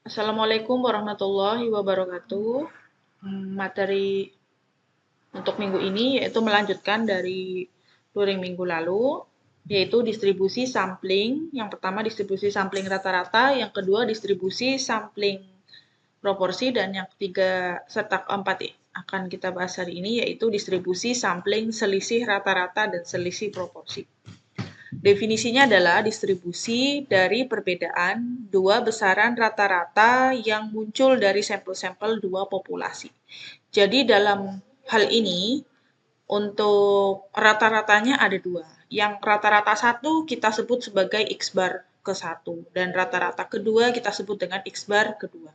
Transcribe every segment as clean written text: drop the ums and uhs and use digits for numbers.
Assalamualaikum warahmatullahi wabarakatuh. Materi untuk minggu ini yaitu melanjutkan dari luring minggu lalu, yaitu distribusi sampling. Yang pertama distribusi sampling rata-rata, yang kedua distribusi sampling proporsi, dan yang ketiga serta keempat akan kita bahas hari ini yaitu distribusi sampling selisih rata-rata dan selisih proporsi. Definisinya adalah distribusi dari perbedaan dua besaran rata-rata yang muncul dari sampel-sampel dua populasi. Jadi dalam hal ini, untuk rata-ratanya ada dua. Yang rata-rata satu kita sebut sebagai X bar ke-1, dan rata-rata kedua kita sebut dengan X bar kedua.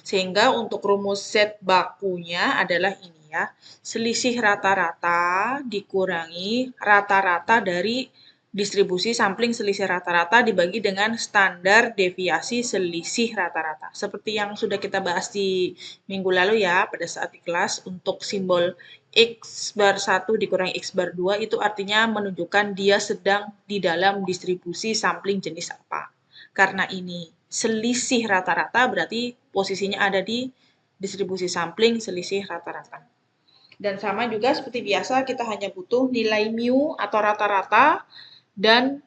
Sehingga untuk rumus Z bakunya adalah ini ya, selisih rata-rata dikurangi rata-rata dari distribusi sampling selisih rata-rata dibagi dengan standar deviasi selisih rata-rata. Seperti yang sudah kita bahas di minggu lalu ya, pada saat di kelas, untuk simbol X bar 1 dikurangi X bar 2 itu artinya menunjukkan dia sedang di dalam distribusi sampling jenis apa. Karena ini selisih rata-rata berarti posisinya ada di distribusi sampling selisih rata-rata. Dan sama juga seperti biasa kita hanya butuh nilai mu atau rata-rata dan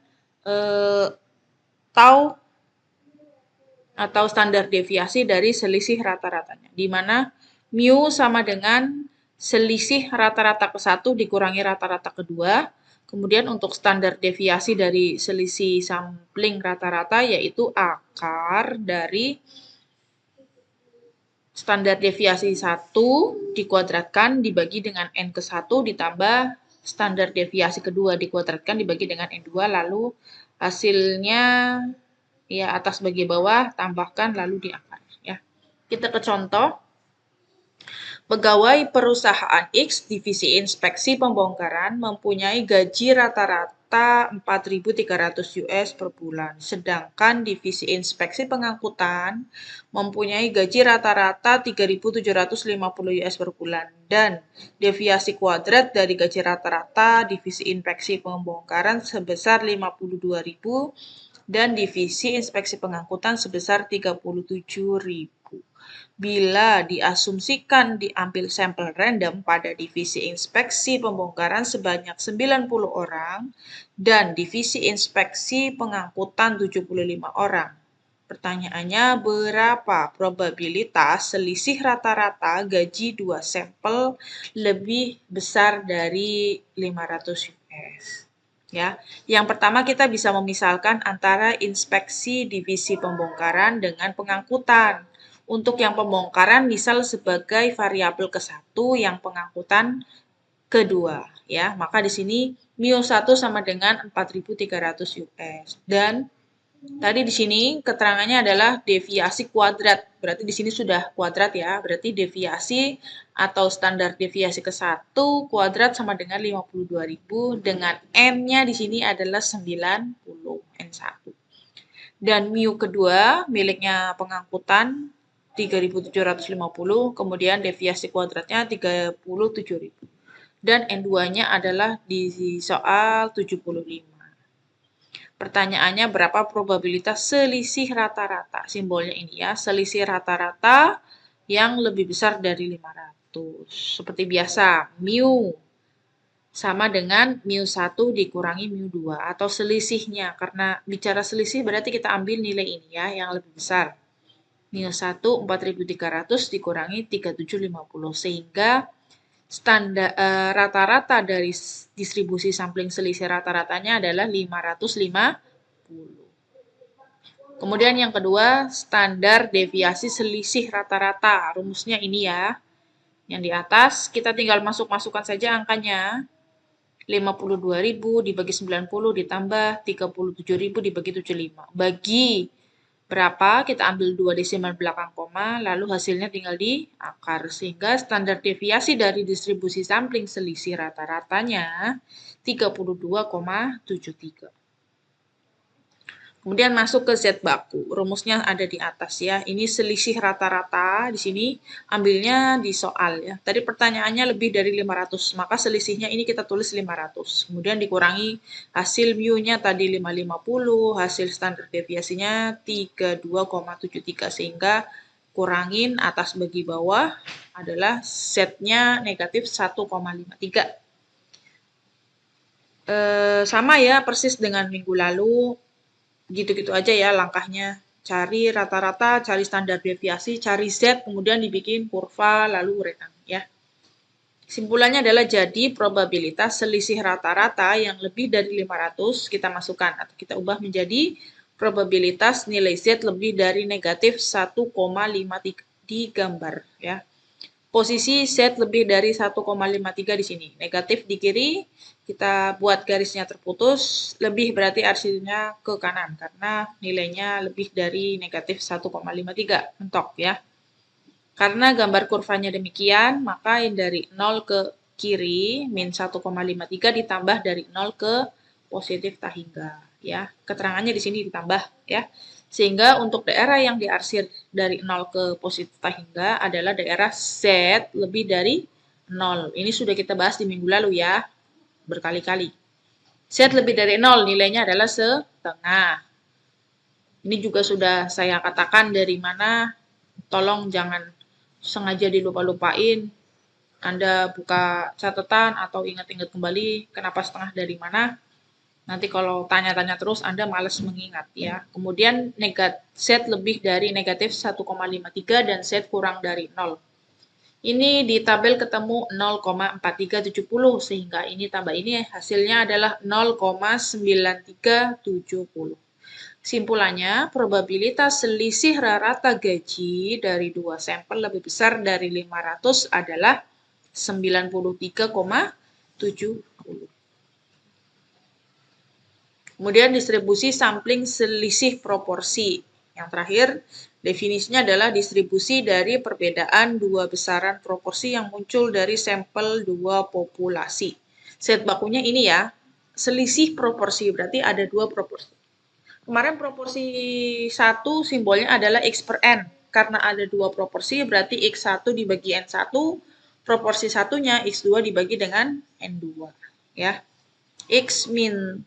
tau atau standar deviasi dari selisih rata-ratanya. Di mana mu sama dengan selisih rata-rata ke-1 dikurangi rata-rata kedua. Kemudian untuk standar deviasi dari selisih sampling rata-rata yaitu akar dari standar deviasi 1 dikuadratkan dibagi dengan N ke-1 ditambah standar deviasi kedua dikuadratkan dibagi dengan N2, lalu hasilnya ya atas bagi bawah tambahkan lalu diakar ya. Kita ke contoh. Pegawai perusahaan X divisi inspeksi pembongkaran mempunyai gaji rata-rata 4.300 US per bulan, sedangkan divisi inspeksi pengangkutan mempunyai gaji rata-rata 3.750 US per bulan, dan deviasi kuadrat dari gaji rata-rata divisi inspeksi pembongkaran sebesar 52.000 dan divisi inspeksi pengangkutan sebesar 37.000. Bila diasumsikan diambil sampel random pada divisi inspeksi pembongkaran sebanyak 90 orang dan divisi inspeksi pengangkutan 75 orang. Pertanyaannya, berapa probabilitas selisih rata-rata gaji dua sampel lebih besar dari 500 US? Ya, yang pertama kita bisa memisalkan antara inspeksi divisi pembongkaran dengan pengangkutan. Untuk yang pembongkaran misal sebagai variabel ke-1, yang pengangkutan kedua, ya. Maka di sini mu1 sama dengan 4.300 US. Dan tadi di sini keterangannya adalah deviasi kuadrat. Berarti di sini sudah kuadrat ya. Berarti deviasi atau standar deviasi ke-1 kuadrat sama dengan 52.000 dengan N-nya di sini adalah 90, N1. Dan mu kedua miliknya pengangkutan 3.750, kemudian deviasi kuadratnya 37.000. Dan N2-nya adalah di soal 75. Pertanyaannya berapa probabilitas selisih rata-rata? Simbolnya ini ya, selisih rata-rata yang lebih besar dari 500. Seperti biasa, mu sama dengan mu1 dikurangi mu2 atau selisihnya. Karena bicara selisih berarti kita ambil nilai ini ya, yang lebih besar. Mu1 4.300 dikurangi 3.750 sehingga standar rata-rata dari distribusi sampling selisih rata-ratanya adalah 550. Kemudian yang kedua, standar deviasi selisih rata-rata. Rumusnya ini ya. Yang di atas kita tinggal masuk-masukkan saja angkanya. 52.000 dibagi 90 ditambah 37.000 dibagi 75. Bagi berapa? Kita ambil 2 desimal belakang koma, lalu hasilnya tinggal diakar. Sehingga standar deviasi dari distribusi sampling selisih rata-ratanya 32,73. Kemudian masuk ke Z baku. Rumusnya ada di atas ya. Ini selisih rata-rata di sini ambilnya di soal ya. Tadi pertanyaannya lebih dari 500, maka selisihnya ini kita tulis 500. Kemudian dikurangi hasil mu-nya tadi 550, hasil standar deviasinya 32,73 sehingga kurangin atas bagi bawah adalah Z-nya negatif 1,53. Sama ya persis dengan minggu lalu. Gitu-gitu aja ya langkahnya. Cari rata-rata, cari standar deviasi, cari Z, kemudian dibikin kurva, lalu uretan ya. Simpulannya adalah jadi probabilitas selisih rata-rata yang lebih dari 500 kita masukkan atau kita ubah menjadi probabilitas nilai Z lebih dari negatif 1,53 di gambar ya. Posisi Z lebih dari 1,53 di sini. Negatif di kiri, kita buat garisnya terputus, lebih berarti arsinya ke kanan karena nilainya lebih dari negatif 1,53. Mentok ya. Karena gambar kurvanya demikian, maka yang dari 0 ke kiri, min 1,53 ditambah dari 0 ke positif tahingga. Ya, keterangannya di sini ditambah ya. Sehingga untuk daerah yang diarsir dari 0 ke positif tahingga adalah daerah Z lebih dari 0. Ini sudah kita bahas di minggu lalu ya, berkali-kali. Z lebih dari 0 nilainya adalah setengah. Ini juga sudah saya katakan dari mana, tolong jangan sengaja dilupa-lupain. Anda buka catatan atau ingat-ingat kembali kenapa setengah dari mana. Nanti kalau tanya-tanya terus Anda males mengingat ya. Kemudian Z lebih dari negatif 1,53 dan Z kurang dari 0. Ini di tabel ketemu 0,4370 sehingga ini tambah ini hasilnya adalah 0,9370. Simpulannya, probabilitas selisih rata gaji dari dua sampel lebih besar dari 500 adalah 93,70. Kemudian distribusi sampling selisih proporsi. Yang terakhir, definisinya adalah distribusi dari perbedaan dua besaran proporsi yang muncul dari sampel dua populasi. Set bakunya ini ya, selisih proporsi, berarti ada dua proporsi. Kemarin proporsi 1 simbolnya adalah X per N. Karena ada dua proporsi, berarti X1 dibagi N1, proporsi satunya X2 dibagi dengan N2. Ya. X min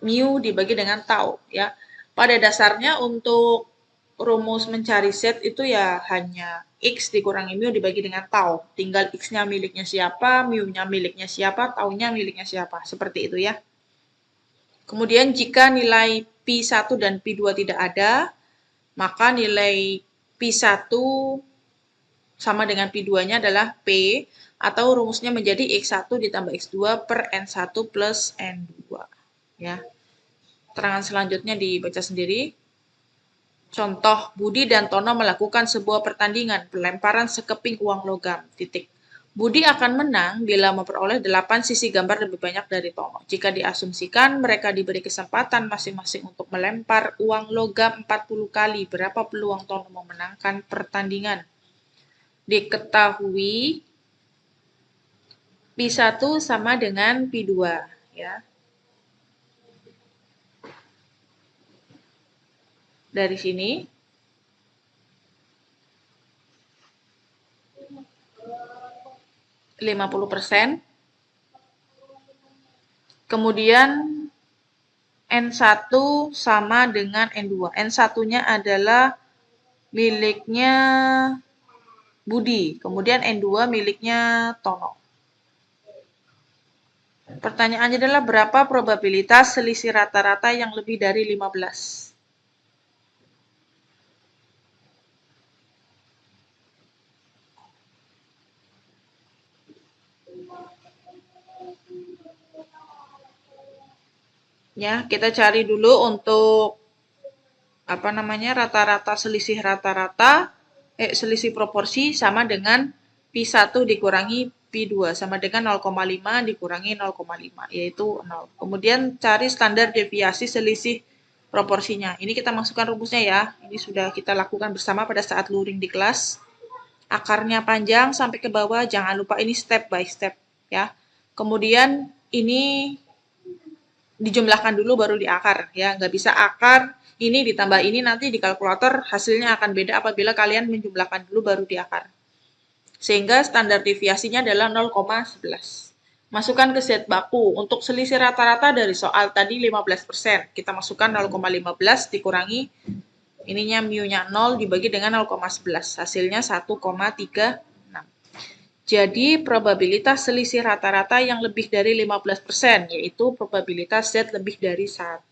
mu dibagi dengan tau. Ya. Pada dasarnya untuk rumus mencari Z itu ya hanya X dikurangi mu dibagi dengan tau. Tinggal X-nya miliknya siapa, mu-nya miliknya siapa, tau-nya miliknya siapa. Seperti itu ya. Kemudian jika nilai P1 dan P2 tidak ada, maka nilai P1 sama dengan P2-nya adalah P, atau rumusnya menjadi X1 ditambah X2 per N1 plus N2. Ya. Keterangan selanjutnya dibaca sendiri. Contoh, Budi dan Tono melakukan sebuah pertandingan pelemparan sekeping uang logam. Titik. Budi akan menang bila memperoleh 8 sisi gambar lebih banyak dari Tono. Jika diasumsikan mereka diberi kesempatan masing-masing untuk melempar uang logam 40 kali, berapa peluang Tono memenangkan pertandingan? Diketahui P1 sama dengan P2 ya. Dari sini 50%. Kemudian N1 sama dengan N2. N1-nya adalah miliknya Budi. Kemudian N2 miliknya Tono. Pertanyaannya adalah berapa probabilitas selisih rata-rata yang lebih dari 15? Ya, kita cari dulu untuk rata-rata selisih rata-rata selisih proporsi sama dengan P1 dikurangi P2 sama dengan 0,5 dikurangi 0,5 yaitu 0. Kemudian cari standar deviasi selisih proporsinya. Ini kita masukkan rumusnya ya. Ini sudah kita lakukan bersama pada saat luring di kelas. Akarnya panjang sampai ke bawah, jangan lupa ini step by step ya. Kemudian ini dijumlahkan dulu baru diakar ya, nggak bisa akar ini ditambah ini nanti di kalkulator hasilnya akan beda apabila kalian menjumlahkan dulu baru diakar. Sehingga standar deviasinya adalah 0,11. Masukkan ke Z baku. Untuk selisih rata-rata dari soal tadi 15%. Kita masukkan 0,15 dikurangi ininya mu-nya 0 dibagi dengan 0,11. Hasilnya 1,36. Jadi, probabilitas selisih rata-rata yang lebih dari 15%, yaitu probabilitas Z lebih dari 1,36.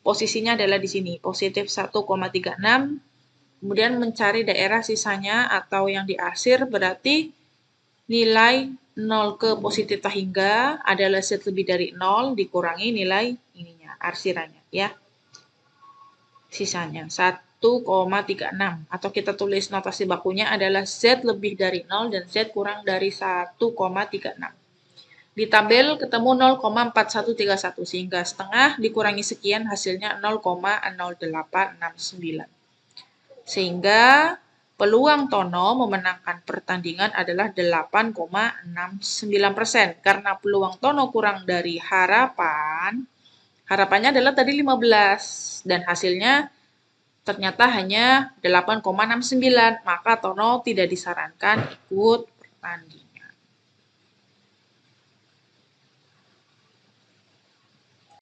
Posisinya adalah di sini, positif 1,36. Kemudian mencari daerah sisanya atau yang diarsir, berarti nilai 0 ke positif hingga adalah Z lebih dari 0 dikurangi nilai ininya, arsirannya ya. Sisanya 1,36 atau kita tulis notasi bakunya adalah Z lebih dari 0 dan Z kurang dari 1,36. Di tabel ketemu 0,4131 sehingga setengah dikurangi sekian hasilnya 0,0869. Sehingga peluang Tono memenangkan pertandingan adalah 8,69%. Karena peluang Tono kurang dari harapannya adalah tadi 15 dan hasilnya ternyata hanya 8,69, maka Tono tidak disarankan ikut pertandingan.